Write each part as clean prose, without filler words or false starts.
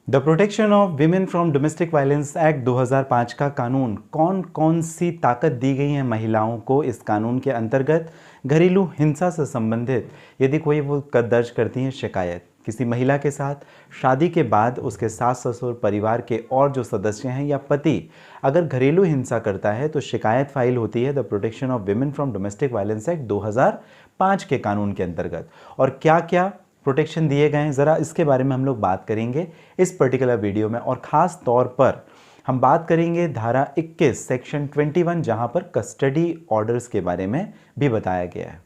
The protection of women from domestic violence act 2005 का कानून कौन कौन सी ताकत दी गई है महिलाओं को इस कानून के अंतर्गत घरेलू हिंसा से संबंधित यदि कोई वो दर्ज करती है शिकायत किसी महिला के साथ शादी के बाद उसके सास ससुर परिवार के और जो सदस्य हैं या पति अगर घरेलू हिंसा करता है तो शिकायत फाइल होती है the protection of women from domestic violence act 2005 के कानून के अंतर्गत। और क्या क्या प्रोटेक्शन दिए गए हैं ज़रा इसके बारे में हम लोग बात करेंगे इस पर्टिकुलर वीडियो में। और ख़ास तौर पर हम बात करेंगे धारा 21 सेक्शन 21 जहां पर कस्टडी ऑर्डर्स के बारे में भी बताया गया है।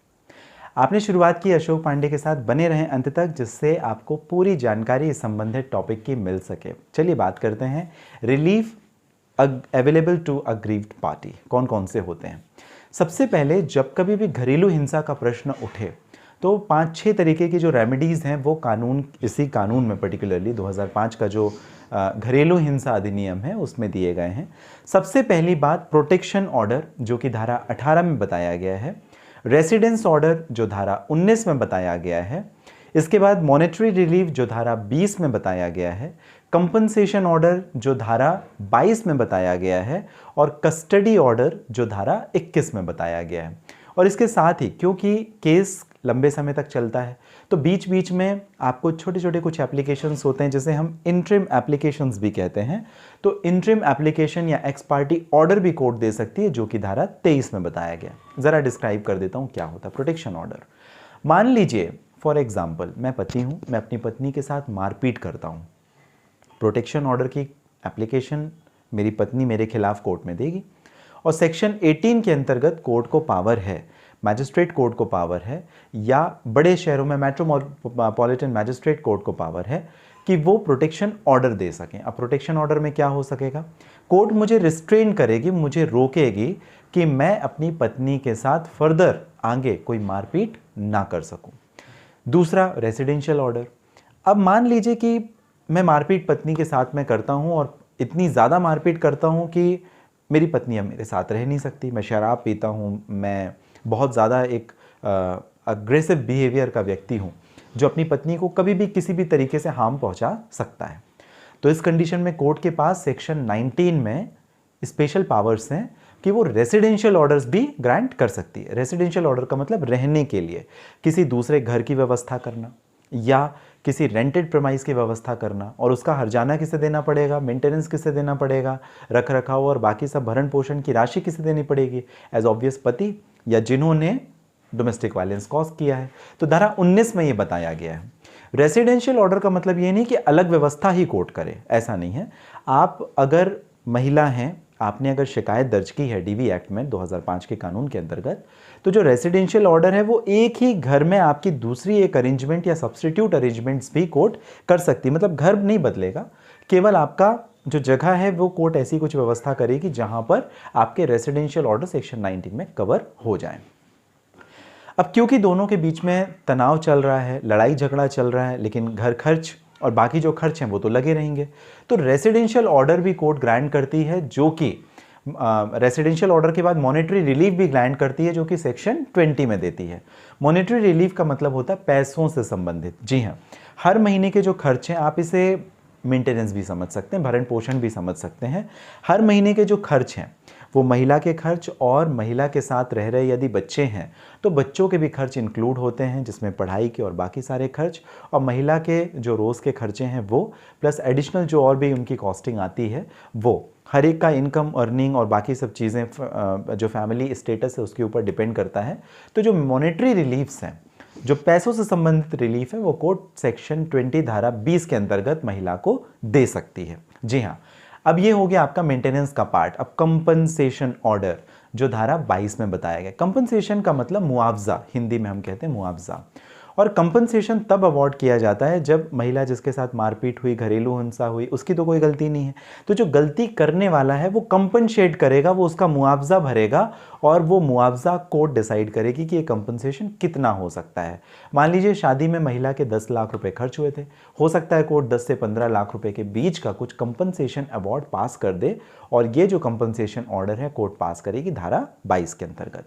आपने शुरुआत की अशोक पांडे के साथ, बने रहें अंत तक जिससे आपको पूरी जानकारी इस संबंधित टॉपिक की मिल सके। चलिए बात करते हैं relief available to aggrieved party कौन कौन से होते हैं। सबसे पहले जब कभी भी घरेलू हिंसा का प्रश्न उठे तो 5-6 तरीके की जो रेमेडीज़ हैं वो कानून इसी कानून में पर्टिकुलरली 2005 का जो घरेलू हिंसा अधिनियम है उसमें दिए गए हैं। सबसे पहली बात प्रोटेक्शन ऑर्डर जो कि धारा 18 में बताया गया है, रेसिडेंस ऑर्डर जो धारा 19 में बताया गया है, इसके बाद मॉनेटरी रिलीफ जो धारा 20 में बताया गया है, कंपनसेशन ऑर्डर जो धारा 22 में बताया गया है और कस्टडी ऑर्डर जो धारा 21 में बताया गया है। और इसके साथ ही क्योंकि केस लंबे समय तक चलता है तो बीच बीच में आपको छोटे छोटे कुछ एप्लीकेशंस होते हैं जिसे हम इंटरिम एप्लीकेशंस भी कहते हैं। तो इंटरिम एप्लीकेशन या एक्स पार्टी ऑर्डर भी कोर्ट दे सकती है जो कि धारा 23 में बताया गया। ज़रा डिस्क्राइब कर देता हूँ क्या होता है प्रोटेक्शन ऑर्डर। मान लीजिए फॉर एग्जाम्पल मैं पति हूँ, मैं अपनी पत्नी के साथ मारपीट करता हूँ। प्रोटेक्शन ऑर्डर की एप्लीकेशन मेरी पत्नी मेरे खिलाफ कोर्ट में देगी और सेक्शन 18 के अंतर्गत कोर्ट को पावर है, मैजिस्ट्रेट कोर्ट को पावर है या बड़े शहरों में मेट्रोपॉलिटन मैजिस्ट्रेट कोर्ट को पावर है कि वो प्रोटेक्शन ऑर्डर दे सकें। अब प्रोटेक्शन ऑर्डर में क्या हो सकेगा, कोर्ट मुझे रिस्ट्रेन करेगी, मुझे रोकेगी कि मैं अपनी पत्नी के साथ फर्दर आगे कोई मारपीट ना कर सकूं। दूसरा रेसिडेंशियल ऑर्डर। अब मान लीजिए कि मैं मारपीट पत्नी के साथ में करता हूं और इतनी ज़्यादा मारपीट करता हूं कि मेरी पत्नी अब मेरे साथ रह नहीं सकती, मैं शराब पीता हूं, मैं बहुत ज़्यादा एक अग्रेसिव बिहेवियर का व्यक्ति हूँ जो अपनी पत्नी को कभी भी किसी भी तरीके से हार्म पहुँचा सकता है। तो इस कंडीशन में कोर्ट के पास सेक्शन 19 में स्पेशल पावर्स हैं कि वो रेसिडेंशियल ऑर्डर्स भी ग्रांट कर सकती है। रेसिडेंशियल ऑर्डर का मतलब रहने के लिए किसी दूसरे घर की व्यवस्था करना या किसी रेंटेड प्रमाइस की व्यवस्था करना और उसका हर्जाना किसे देना पड़ेगा, मेंटेनेंस किसे देना पड़ेगा, रख रखाव और बाकी सब भरण पोषण की राशि किसे देनी पड़ेगी, एज ऑब्वियस पति या जिन्होंने डोमेस्टिक वायलेंस कॉज किया है। तो धारा 19 में ये बताया गया है। रेसिडेंशियल ऑर्डर का मतलब ये नहीं कि अलग व्यवस्था ही कोर्ट करे, ऐसा नहीं है। आप अगर महिला हैं, आपने अगर शिकायत दर्ज की है डीवी एक्ट में 2005 के कानून के अंतर्गत, तो जो रेसिडेंशियल ऑर्डर है वो एक ही घर में आपकी दूसरी एक अरेंजमेंट या सब्सटीट्यूट अरेंजमेंट्स भी कोर्ट कर सकती है। मतलब घर नहीं बदलेगा, केवल आपका जो जगह है वो कोर्ट ऐसी कुछ व्यवस्था करेगी जहां पर आपके रेसिडेंशियल ऑर्डर सेक्शन 19 में कवर हो जाएं। अब क्योंकि दोनों के बीच में तनाव चल रहा है, लड़ाई झगड़ा चल रहा है, लेकिन घर खर्च और बाकी जो खर्च हैं वो तो लगे रहेंगे, तो रेसिडेंशियल ऑर्डर भी कोर्ट ग्रांट करती है जो कि रेसिडेंशियल ऑर्डर के बाद मॉनेटरी रिलीफ भी ग्रांट करती है जो कि सेक्शन 20 में देती है। मॉनेटरी रिलीफ का मतलब होता है पैसों से संबंधित। जी हाँ, हर महीने के जो खर्च हैं, आप इसे मेंटेनेंस भी समझ सकते हैं, भरण पोषण भी समझ सकते हैं। हर महीने के जो खर्च हैं वो महिला के खर्च और महिला के साथ रह रहे यदि बच्चे हैं तो बच्चों के भी खर्च इंक्लूड होते हैं, जिसमें पढ़ाई के और बाकी सारे खर्च, और महिला के जो रोज़ के खर्चे हैं वो प्लस एडिशनल जो और भी उनकी कॉस्टिंग आती है वो हर एक का इनकम अर्निंग और बाकी सब चीज़ें जो फैमिली स्टेटस है उसके ऊपर डिपेंड करता है। तो जो मॉनेटरी रिलीफ्स हैं, जो पैसों से संबंधित रिलीफ है, वो कोर्ट सेक्शन 20 धारा 20 के अंतर्गत महिला को दे सकती है। जी हाँ, अब ये हो गया आपका मेंटेनेंस का पार्ट। अब कंपनसेशन ऑर्डर जो धारा 22 में बताया गया। कंपनसेशन का मतलब मुआवजा, हिंदी में हम कहते हैं मुआवजा। और कंपनसेशन तब अवार्ड किया जाता है जब महिला जिसके साथ मारपीट हुई, घरेलू हिंसा हुई, उसकी तो कोई गलती नहीं है, तो जो गलती करने वाला है वो कंपनसेट करेगा, वो उसका मुआवजा भरेगा और वो मुआवजा कोर्ट डिसाइड करेगी कि ये कंपनसेशन कितना हो सकता है। मान लीजिए शादी में महिला के 10 लाख रुपए खर्च हुए थे, हो सकता है कोर्ट 10 से 15 लाख रुपए के बीच का कुछ कंपनसेशन अवार्ड पास कर दे और ये जो कंपनसेशन ऑर्डर है कोर्ट पास करेगी धारा 22 के अंतर्गत।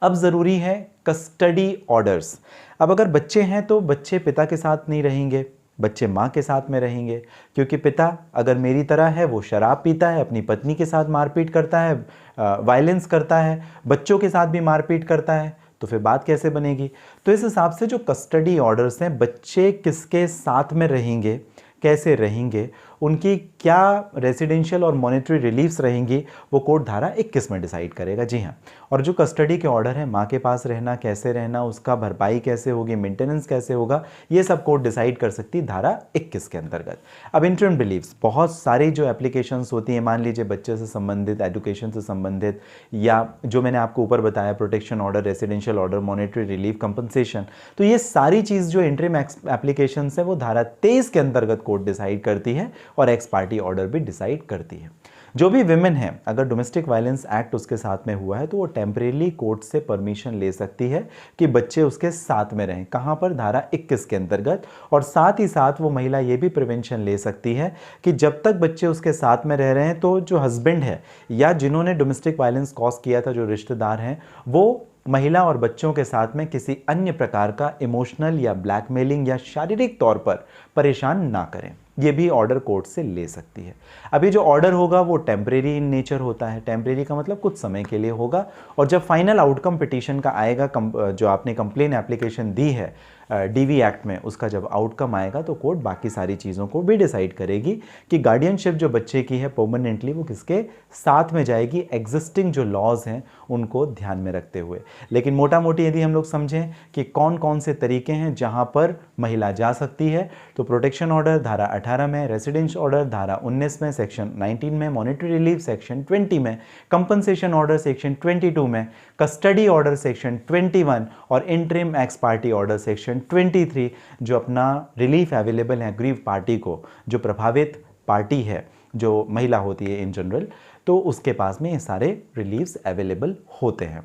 अब ज़रूरी है कस्टडी ऑर्डर्स। अब अगर बच्चे हैं तो बच्चे पिता के साथ नहीं रहेंगे, बच्चे माँ के साथ में रहेंगे, क्योंकि पिता अगर मेरी तरह है, वो शराब पीता है, अपनी पत्नी के साथ मारपीट करता है, वायलेंस करता है, बच्चों के साथ भी मारपीट करता है, तो फिर बात कैसे बनेगी। तो इस हिसाब से जो कस्टडी ऑर्डर्स हैं, बच्चे किसके साथ में रहेंगे, कैसे रहेंगे, उनकी क्या रेजिडेंशियल और मॉनेटरी रिलीफ्स रहेंगी, वो कोर्ट धारा 21 में डिसाइड करेगा। जी हाँ, और जो कस्टडी के ऑर्डर हैं, माँ के पास रहना, कैसे रहना, उसका भरपाई कैसे होगी, मेंटेनेंस कैसे होगा, ये सब कोर्ट डिसाइड कर सकती है धारा 21 के अंतर्गत। अब इंटरिम रिलीफ्स, बहुत सारी जो एप्लीकेशंस होती हैं, मान लीजिए बच्चे से संबंधित, एजुकेशन से संबंधित, या जो मैंने आपको ऊपर बताया protection order, residential order, monetary relief, compensation, तो ये सारी चीज़ जो इंटरिम एप्लीकेशंस है वो धारा 23 के अंतर्गत कोर्ट डिसाइड करती है और एक्स पार्टी ऑर्डर भी डिसाइड करती है। जो भी विमेन है, अगर डोमेस्टिक वायलेंस एक्ट उसके साथ में हुआ है तो वो टेम्परेरी कोर्ट से परमिशन ले सकती है कि बच्चे उसके साथ में रहें। कहां पर, धारा 21 के अंतर्गत। और साथ ही साथ वो महिला ये भी प्रिवेंशन ले सकती है कि जब तक बच्चे उसके साथ में रह रहे हैं तो जो हस्बैंड है या जिन्होंने डोमेस्टिक वायलेंस कॉज किया था, जो रिश्तेदार हैं, वो महिला और बच्चों के साथ में किसी अन्य प्रकार का इमोशनल या ब्लैकमेलिंग या शारीरिक तौर पर परेशान ना करें। ये भी ऑर्डर कोर्ट से ले सकती है। अभी जो ऑर्डर होगा वो टेम्परेरी इन नेचर होता है। टेम्परेरी का मतलब कुछ समय के लिए होगा, और जब फाइनल आउटकम पिटीशन का आएगा, जो आपने कंप्लेन एप्लीकेशन दी है डीवी एक्ट में, उसका जब आउटकम आएगा तो कोर्ट बाकी सारी चीज़ों को भी डिसाइड करेगी कि गार्डियनशिप जो बच्चे की है परमानेंटली वो किसके साथ में जाएगी, एग्जिस्टिंग जो लॉज हैं उनको ध्यान में रखते हुए। लेकिन मोटा मोटी यदि हम लोग समझें कि कौन कौन से तरीके हैं जहां पर महिला जा सकती है, तो प्रोटेक्शन ऑर्डर धारा 18 में, रेसिडेंस ऑर्डर धारा 19 में, सेक्शन 19 में, मॉनेटरी रिलीफ सेक्शन 20 में, कंपनसेशन ऑर्डर सेक्शन 22 में, कस्टडी ऑर्डर सेक्शन 21 और interim x party order section 23, जो अपना रिलीफ अवेलेबल है अग्रीव पार्टी को, जो प्रभावित पार्टी है, जो महिला होती है इन जनरल, तो उसके पास में ये सारे रिलीफ्स अवेलेबल होते हैं।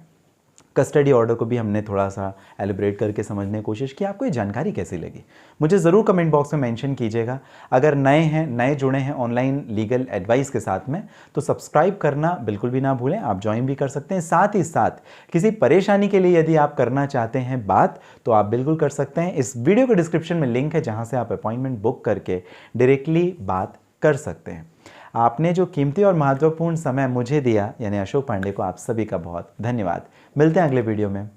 कस्टडी ऑर्डर को भी हमने थोड़ा सा एलिब्रेट करके समझने की कोशिश की। आपको ये जानकारी कैसी लगी मुझे ज़रूर कमेंट बॉक्स में मेंशन कीजिएगा। अगर नए हैं, नए जुड़े हैं ऑनलाइन लीगल एडवाइस के साथ में, तो सब्सक्राइब करना बिल्कुल भी ना भूलें। आप ज्वाइन भी कर सकते हैं। साथ ही साथ किसी परेशानी के लिए यदि आप करना चाहते हैं बात, तो आप बिल्कुल कर सकते हैं। इस वीडियो के डिस्क्रिप्शन में लिंक है जहाँ से आप अपॉइंटमेंट बुक करके डायरेक्टली बात कर सकते हैं। आपने जो कीमती और महत्वपूर्ण समय मुझे दिया, यानी अशोक पांडे को, आप सभी का बहुत धन्यवाद। मिलते हैं अगले वीडियो में।